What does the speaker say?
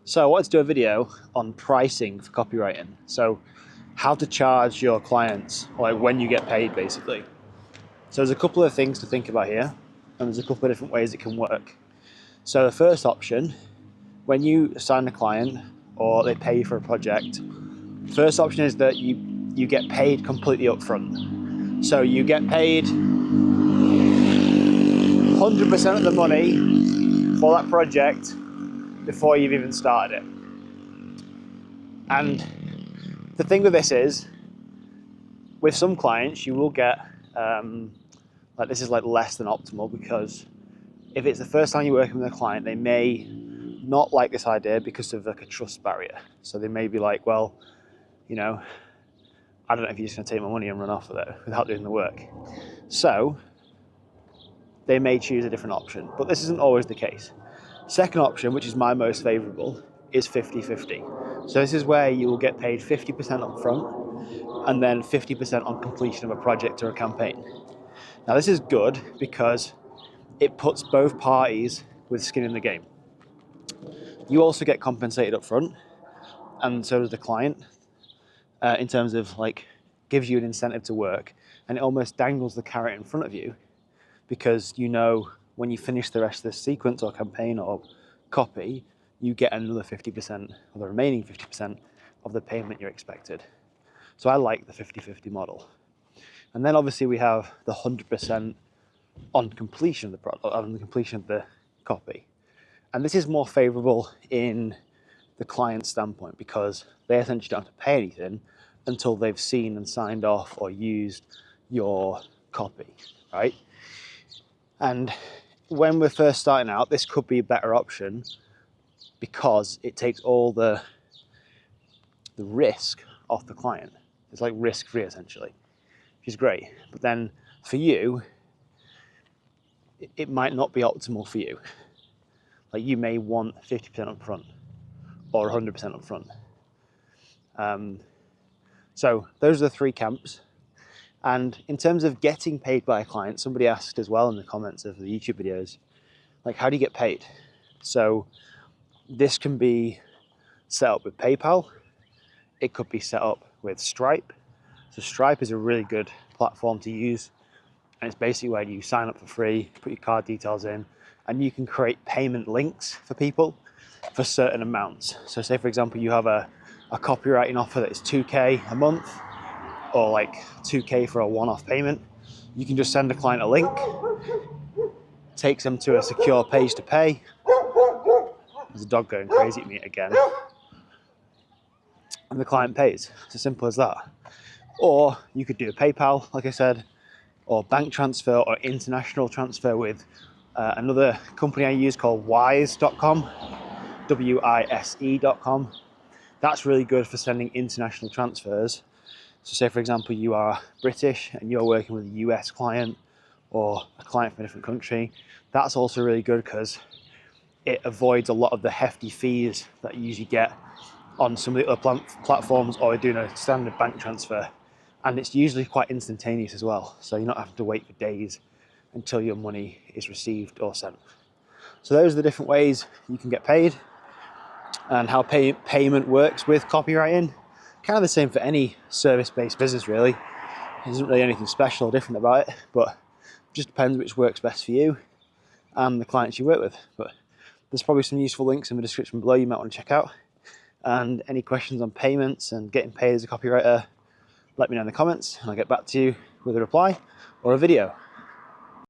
So I wanted to do a video on pricing for copywriting. So how to charge your clients, or like when you get paid basically. So there's a couple of things to think about here, and there's a couple of different ways it can work. So the first option, when you sign a client or they pay you for a project, first option is that you get paid completely upfront. So you get paid 100% of the money for that project before you've even started it. And the thing with this is, with some clients, you will get, this is less than optimal, because if it's the first time you're working with a client, they may not like this idea because of like a trust barrier. So they may be like, well, I don't know if you're just gonna take my money and run off with it without doing the work. So they may choose a different option, but this isn't always the case. Second option, which is my most favorable, is 50-50. So this is where you will get paid 50% up front and then 50% on completion of a project or a campaign. Now this is good because it puts both parties with skin in the game. You also get compensated up front, and so does the client, in terms of gives you an incentive to work, and it almost dangles the carrot in front of you, because when you finish the rest of this sequence or campaign or copy, you get another 50% or the remaining 50% of the payment you're expected. So I like the 50-50 model. And then obviously we have the 100% on completion of the product, on the completion of the copy. And this is more favorable in the client standpoint because they essentially don't have to pay anything until they've seen and signed off or used your copy, right? And when we're first starting out, this could be a better option because it takes all the risk off the client. It's like risk-free essentially, which is great. But then for you, it might not be optimal for you. Like you may want 50% up front or 100% up front. So those are the three camps. And in terms of getting paid by a client, somebody asked as well in the comments of the YouTube videos, how do you get paid? So this can be set up with PayPal. It could be set up with Stripe. So Stripe is a really good platform to use. And it's basically where you sign up for free, put your card details in, and you can create payment links for people for certain amounts. So say, for example, you have a copywriting offer that is $2K a month, or $2K for a one-off payment. You can just send a client a link, takes them to a secure page to pay. There's a dog going crazy at me again. And the client pays. It's as simple as that. Or you could do a PayPal, like I said, or bank transfer or international transfer with another company I use called wise.com, WISE.com. That's really good for sending international transfers. So say, for example, you are British and you're working with a US client or a client from a different country. That's also really good because it avoids a lot of the hefty fees that you usually get on some of the other platforms or doing a standard bank transfer. And it's usually quite instantaneous as well. So you're not having to wait for days until your money is received or sent. So those are the different ways you can get paid and how payment works with copywriting. Kind of the same for any service-based business, really. There isn't really anything special or different about it, but it just depends which works best for you and the clients you work with. But there's probably some useful links in the description below you might want to check out. And any questions on payments and getting paid as a copywriter, let me know in the comments and I'll get back to you with a reply or a video.